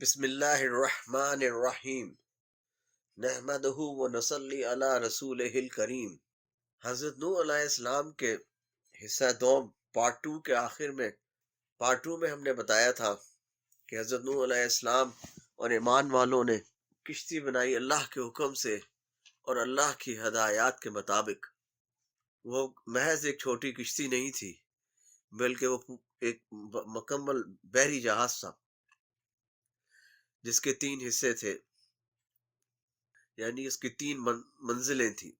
بسم اللہ الرحمن الرحیم نحمدہ و نصلی علی رسولہ الکریم۔ حضرت نوح علیہ السلام کے حصہ دوم پارٹ 2 کے آخر میں پارٹ 2 میں ہم نے بتایا تھا کہ حضرت نوح علیہ السلام اور ایمان والوں نے کشتی بنائی اللہ کے حکم سے اور اللہ کی ہدایات کے مطابق۔ وہ محض ایک چھوٹی کشتی نہیں تھی بلکہ وہ ایک مکمل بحری جہاز تھا جس کے 3 حصے تھے، یعنی اس کی 3 منزلیں تھیں،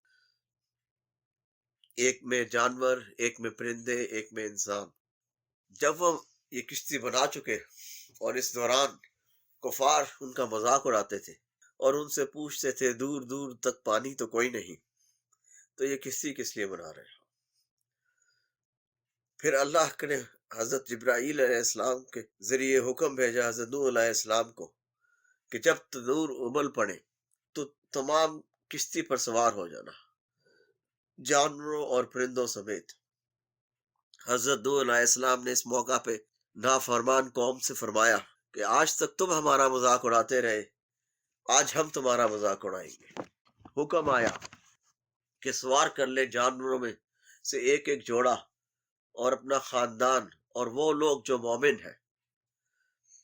ایک میں جانور، ایک میں پرندے، ایک میں انسان۔ جب وہ یہ کشتی بنا چکے اور اس دوران کفار ان کا مذاق اڑاتے تھے اور ان سے پوچھتے تھے دور دور تک پانی تو کوئی نہیں، تو یہ کشتی کس لیے بنا رہے ہیں؟ پھر اللہ نے حضرت جبرائیل علیہ السلام کے ذریعے حکم بھیجا حضرت نوح علیہ السلام کو کہ جب تنور ابل پڑے تو تمام کشتی پر سوار ہو جانا، جانوروں اور پرندوں سمیت۔ حضرت نوح علیہ السلام نے اس موقع پہ نافرمان قوم سے فرمایا کہ آج تک تم ہمارا مذاق اڑاتے رہے، آج ہم تمہارا مذاق اڑائیں گے۔ حکم آیا کہ سوار کر لے جانوروں میں سے ایک ایک جوڑا اور اپنا خاندان اور وہ لوگ جو مومن ہیں۔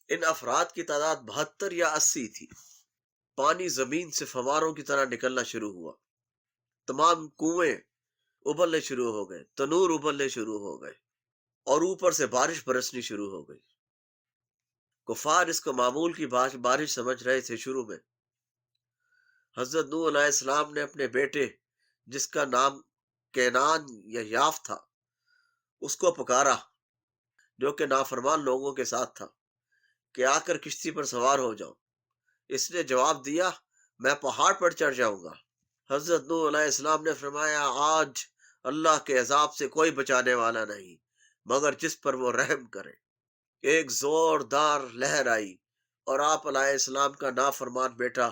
ان افراد کی تعداد 72 یا 80 تھی۔ پانی زمین سے فواروں کی طرح نکلنا شروع ہوا، تمام کنویں ابلنے شروع ہو گئے، تنور ابلنے شروع ہو گئے اور اوپر سے بارش برسنی شروع ہو گئی۔ کفار اس کو معمول کی بارش سمجھ رہے تھے۔ شروع میں حضرت نوح علیہ السلام نے اپنے بیٹے جس کا نام کینان یا یاف تھا اس کو پکارا، جو کہ نافرمان لوگوں کے ساتھ تھا، کہ آ کر کشتی پر سوار ہو جاؤ۔ اس نے جواب دیا، میں پہاڑ پر چڑھ جاؤں گا۔ حضرت نوح علیہ السلام نے فرمایا، آج اللہ کے عذاب سے کوئی بچانے والا نہیں مگر جس پر وہ رحم کرے۔ ایک زوردار لہر آئی اور آپ علیہ السلام کا نافرمان بیٹا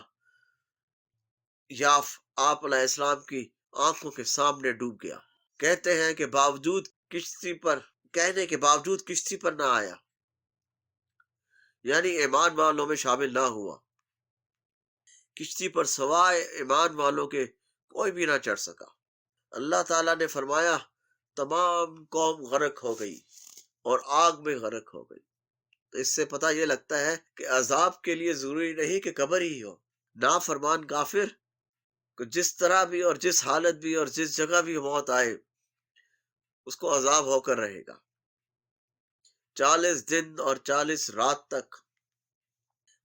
یاف آپ علیہ السلام کی آنکھوں کے سامنے ڈوب گیا۔ کہتے ہیں کہ کہنے کے باوجود کشتی پر نہ آیا، یعنی ایمان والوں میں شامل نہ ہوا۔ کشتی پر سوائے ایمان والوں کے کوئی بھی نہ چڑھ سکا۔ اللہ تعالیٰ نے فرمایا، تمام قوم غرق ہو گئی اور آگ میں غرق ہو گئی۔ تو اس سے پتہ یہ لگتا ہے کہ عذاب کے لیے ضروری نہیں کہ قبر ہی ہو۔ نافرمان کافر کو جس طرح بھی اور جس حالت بھی اور جس جگہ بھی موت آئے اس کو عذاب ہو کر رہے گا۔ 40 دن اور 40 رات تک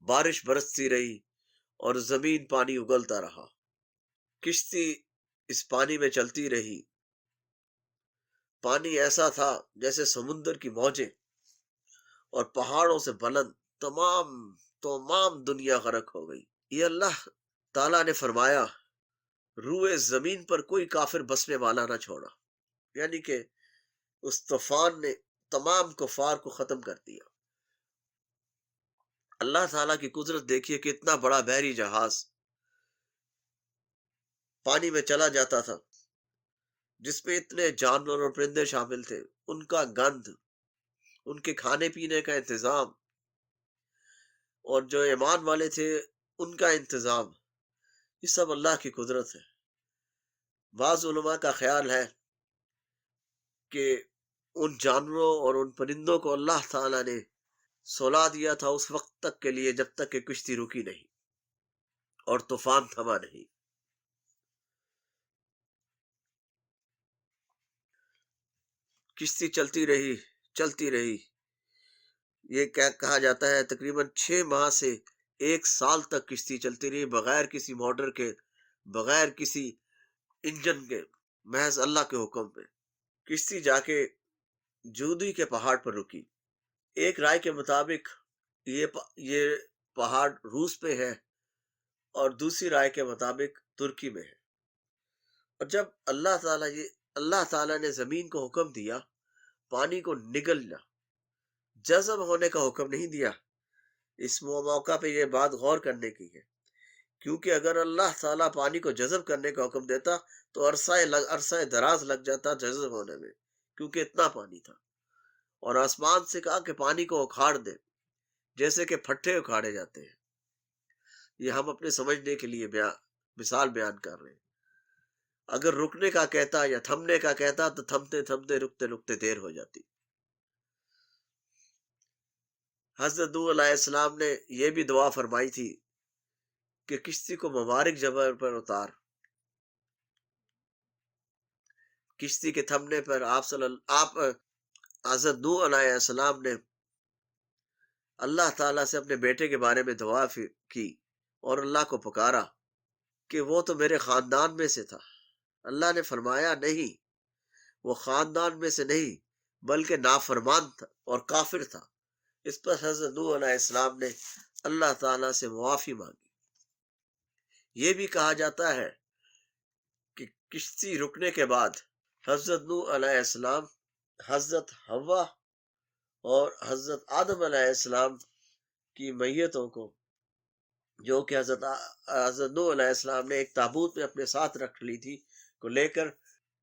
بارش برستی رہی اور زمین پانی اگلتا رہا۔ کشتی اس پانی میں چلتی رہی۔ پانی ایسا تھا جیسے سمندر کی موجیں، اور پہاڑوں سے بلند تمام دنیا غرق ہو گئی۔ یہ اللہ تعالیٰ نے فرمایا، روئے زمین پر کوئی کافر بسنے والا نہ چھوڑا، یعنی کہ اس طوفان نے تمام کفار کو ختم کر دیا۔ اللہ تعالیٰ کی قدرت دیکھیے کہ اتنا بڑا بحری جہاز پانی میں چلا جاتا تھا جس میں اتنے جانور اور پرندے شامل تھے، ان کا گند، ان کے کھانے پینے کا انتظام، اور جو ایمان والے تھے ان کا انتظام، یہ سب اللہ کی قدرت ہے۔ بعض علماء کا خیال ہے کہ ان جانوروں اور ان پرندوں کو اللہ تعالیٰ نے سلا دیا تھا اس وقت تک کے لیے جب تک کہ کشتی رکی نہیں اور طوفان تھما نہیں۔ کشتی چلتی رہی۔ یہ کہا جاتا ہے تقریباً 6 ماہ سے 1 سال تک کشتی چلتی رہی، بغیر کسی موٹر کے، بغیر کسی انجن کے، محض اللہ کے حکم پہ۔ کشتی جا کے جودی کے پہاڑ پر رکی۔ ایک رائے کے مطابق یہ پہاڑ روس پہ ہے اور دوسری رائے کے مطابق ترکی میں ہے۔ اور جب اللہ تعالیٰ نے زمین کو حکم دیا پانی کو نگلنا، جذب ہونے کا حکم نہیں دیا۔ اس موقع پہ یہ بات غور کرنے کی ہے، کیونکہ اگر اللہ تعالیٰ پانی کو جذب کرنے کا حکم دیتا تو عرصہ دراز لگ جاتا جذب ہونے میں، کیونکہ اتنا پانی تھا۔ اور آسمان سے کہا کہ پانی کو اکھاڑ دے، جیسے کہ پھٹے اکھاڑے جاتے ہیں. یہ ہم اپنے سمجھنے کے لیے مثال بیان کر رہے ہیں. اگر رکنے کا کہتا یا تھمنے کا کہتا تو تھمتے تھمتے رکتے رکتے دیر ہو جاتی. حضرت نوح علیہ السلام نے یہ بھی دعا فرمائی تھی کہ کشتی کو مبارک جگہ پر اتار. کشتی کے تھمنے پر آپ حضرت نوح علیہ السلام نے اللہ تعالیٰ سے اپنے بیٹے کے بارے میں دعا کی اور اللہ کو پکارا کہ وہ تو میرے خاندان میں سے تھا. اللہ نے فرمایا نہیں، وہ خاندان میں سے نہیں بلکہ نافرمان تھا اور کافر تھا. اس پر حضرت نوح علیہ السلام نے اللہ تعالیٰ سے معافی مانگی. یہ بھی کہا جاتا ہے کہ کشتی رکنے کے بعد حضرت نوح علیہ السلام، حضرت حوا اور حضرت آدم علیہ السلام کی میتوں کو، جو کہ حضرت نوح علیہ السلام نے ایک تابوت میں اپنے ساتھ رکھ لی تھی، کو لے کر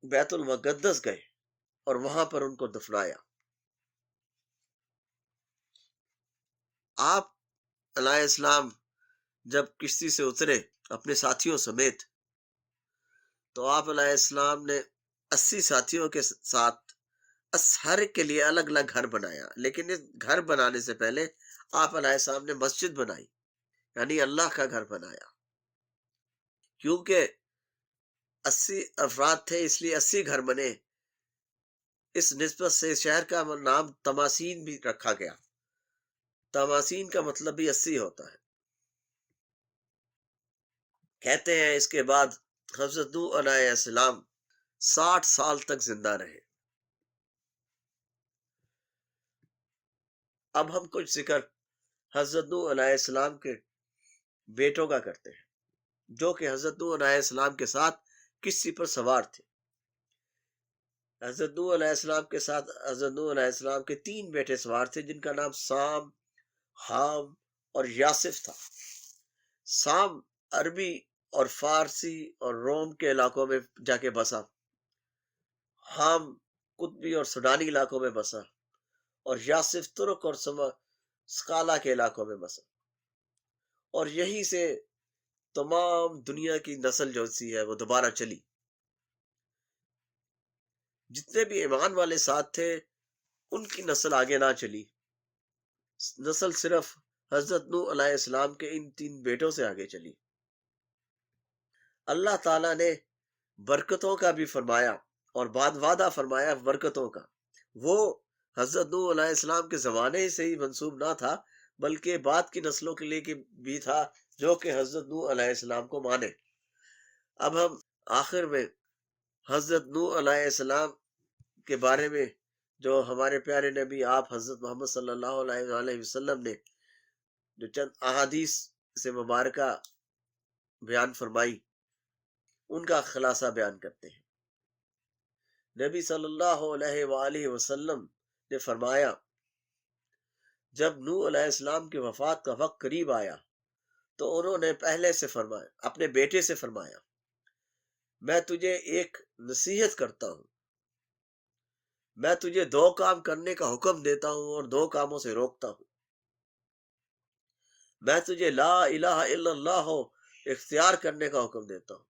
بیت المقدس گئے اور وہاں پر ان کو دفنایا. آپ علیہ السلام جب کشتی سے اترے اپنے ساتھیوں سمیت، تو آپ علیہ السلام نے 80 ساتھیوں کے ساتھ ہر ایک کے لیے الگ الگ گھر بنایا. لیکن اس گھر بنانے سے پہلے آپ علیہ السلام نے مسجد بنائی، یعنی اللہ کا گھر بنایا. کیونکہ 80 افراد تھے اس لیے 80 گھر بنے. اس نسبت سے شہر کا نام تماسین بھی رکھا گیا. تماسین کا مطلب بھی 80 ہوتا ہے. کہتے ہیں اس کے بعد حضرت نوح علیہ السلام 60 سال تک زندہ رہے. اب ہم کچھ ذکر حضرت نوح علیہ السلام کے بیٹوں کا کرتے ہیں، جو کہ حضرت نوح علیہ السلام کے ساتھ کشتی پر سوار تھے. حضرت نوح علیہ السلام کے ساتھ حضرت نوح علیہ السلام کے 3 بیٹے سوار تھے، جن کا نام سام، حام اور یاسف تھا. سام عربی اور فارسی اور روم کے علاقوں میں جا کے بسا. حام قطبی اور سوڈانی علاقوں میں بسا، اور یاسف ترک اور سکالا کے علاقوں میں بسا. اور یہی سے تمام دنیا کی نسل جو سی ہے وہ دوبارہ چلی. جتنے بھی ایمان والے ساتھ تھے ان کی نسل آگے نہ چلی. نسل صرف حضرت نوح علیہ السلام کے ان 3 بیٹوں سے آگے چلی. اللہ تعالیٰ نے برکتوں کا بھی فرمایا اور بعد وعدہ فرمایا برکتوں کا. وہ حضرت نوح علیہ السلام کے زمانے سے ہی منسوب نہ تھا، بلکہ بعد کی نسلوں کے لیے بھی تھا جو کہ حضرت نوح علیہ السلام کو مانے. اب ہم آخر میں حضرت نوح علیہ السلام کے بارے میں جو ہمارے پیارے نبی آپ حضرت محمد صلی اللہ علیہ وسلم نے جو چند احادیث سے مبارکہ بیان فرمائی، ان کا خلاصہ بیان کرتے ہیں. نبی صلی اللہ علیہ وآلہ وسلم نے فرمایا، جب نوح علیہ السلام کی وفات کا وقت قریب آیا تو انہوں نے پہلے سے فرمایا، اپنے بیٹے سے فرمایا، میں تجھے ایک نصیحت کرتا ہوں، میں تجھے 2 کام کرنے کا حکم دیتا ہوں اور 2 کاموں سے روکتا ہوں. میں تجھے لا الہ الا اللہ اختیار کرنے کا حکم دیتا ہوں.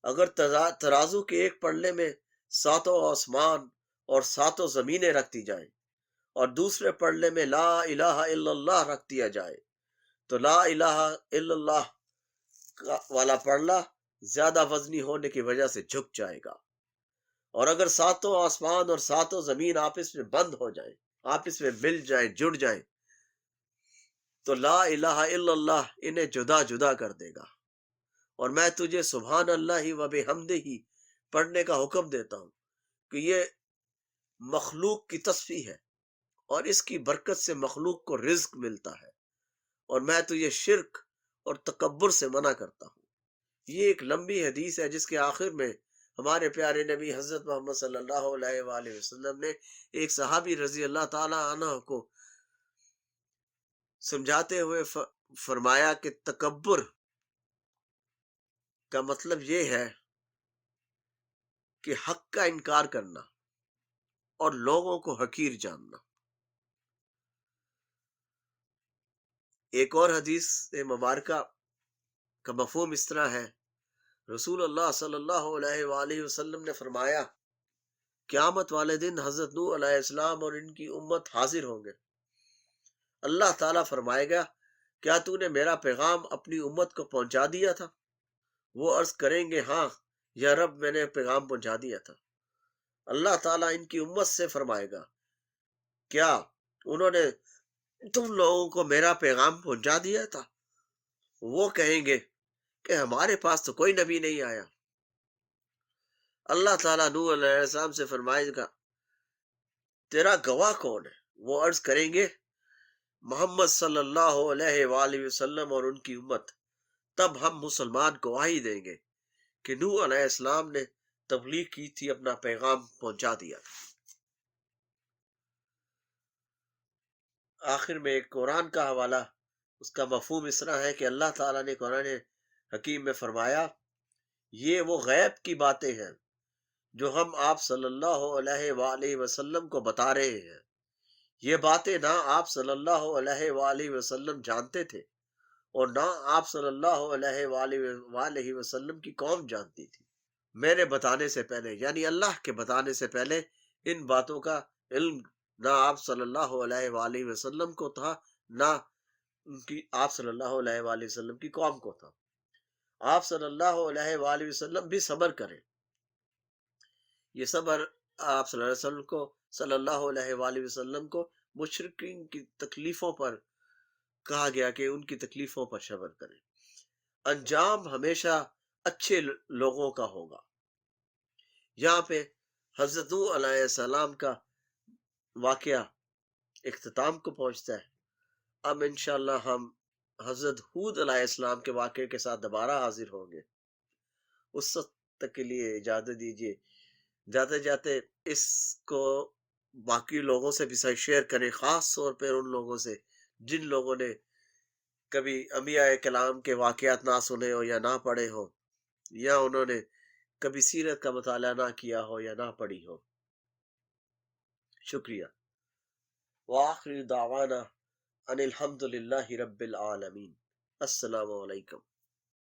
اگر ترازو کے ایک پلڑے میں 7 آسمان اور 7 زمینیں رکھ دی جائیں اور دوسرے پلڑے میں لا الہ الا اللہ رکھ دیا جائے تو لا الہ الا اللہ والا پلڑا زیادہ وزنی ہونے کی وجہ سے جھک جائے گا. اور اگر 7 آسمان اور 7 زمین آپس میں بند ہو جائیں، آپس میں مل جائیں، جڑ جائیں، تو لا الہ الا اللہ انہیں جدا جدا کر دے گا. اور میں تجھے سبحان اللہ و بحمدہ پڑھنے کا حکم دیتا ہوں کہ یہ مخلوق کی تسبیح ہے اور اس کی برکت سے مخلوق کو رزق ملتا ہے. اور میں تجھے شرک اور تکبر سے منع کرتا ہوں. یہ ایک لمبی حدیث ہے جس کے آخر میں ہمارے پیارے نبی حضرت محمد صلی اللہ علیہ وآلہ وسلم نے ایک صحابی رضی اللہ تعالی عنہ کو سمجھاتے ہوئے فرمایا کہ تکبر کا مطلب یہ ہے کہ حق کا انکار کرنا اور لوگوں کو حقیر جاننا. ایک اور حدیث مبارکہ کا مفہوم اس طرح ہے، رسول اللہ صلی اللہ علیہ وآلہ وسلم نے فرمایا، قیامت والے دن حضرت نوح علیہ السلام اور ان کی امت حاضر ہوں گے۔ اللہ تعالیٰ فرمائے گا، کیا تو نے میرا پیغام اپنی امت کو پہنچا دیا تھا؟ وہ عرض کریں گے، ہاں یا رب، میں نے پیغام پہنچا دیا تھا۔ اللہ تعالیٰ ان کی امت سے فرمائے گا، کیا انہوں نے تم لوگوں کو میرا پیغام پہنچا دیا تھا؟ وہ کہیں گے کہ ہمارے پاس تو کوئی نبی نہیں آیا۔ اللہ تعالیٰ نوح علیہ السلام سے فرمائے گا، تیرا گواہ کون ہے؟ وہ عرض کریں گے، محمد صلی اللہ علیہ وآلہ وسلم اور ان کی امت۔ تب ہم مسلمان گواہی دیں گے کہ نوح علیہ السلام نے تبلیغ کی تھی، اپنا پیغام پہنچا دیا تھا۔ آخر میں ایک قرآن کا حوالہ، اس کا مفہوم اس طرح ہے کہ اللہ تعالیٰ نے قرآن حکیم میں فرمایا، یہ وہ غیب کی باتیں ہیں جو ہم آپ صلی اللہ علیہ وآلہ وسلم کو بتا رہے ہیں۔ یہ باتیں نہ آپ صلی اللہ علیہ وآلہ وسلم جانتے تھے اور نہ آپ صلی اللہ علیہ وآلہ وسلم کی قوم جانتی تھی۔ میرے بتانے سے پہلے، یعنی اللہ کے بتانے سے پہلے، ان باتوں کا علم نہ آپ صلی اللہ علیہ وآلہ وسلم کو تھا، نہ ان کی آپ صلی اللہ علیہ وآلہ وسلم کی قوم کو تھا۔ آپ صلی اللہ علیہ وآلہ وسلم بھی صبر کریں۔ یہ صبر آپ صلی اللہ علیہ وآلہ وسلم کو مشرکین کی تکلیفوں پر کہا گیا کہ ان کی تکلیفوں پر صبر کریں۔ انجام ہمیشہ اچھے لوگوں کا ہوگا۔ یہاں پہ حضرت نوح علیہ السلام کا واقعہ اختتام کو پہنچتا ہے۔ اب انشاءاللہ ہم حضرت ہود علیہ السلام کے واقعے کے ساتھ دوبارہ حاضر ہوں گے۔ اس وقت تک کے لیے اجازت دیجیے۔ جاتے جاتے اس کو باقی لوگوں سے بھی شیئر کریں، خاص طور پر ان لوگوں سے جن لوگوں نے کبھی انبیاء کلام کے واقعات نہ سنے ہو یا نہ پڑھے ہو، یا انہوں نے کبھی سیرت کا مطالعہ نہ کیا ہو یا نہ پڑھی ہو۔ شکریہ۔ وآخر دعوانا ان الحمد للہ رب العالمین۔ السلام علیکم۔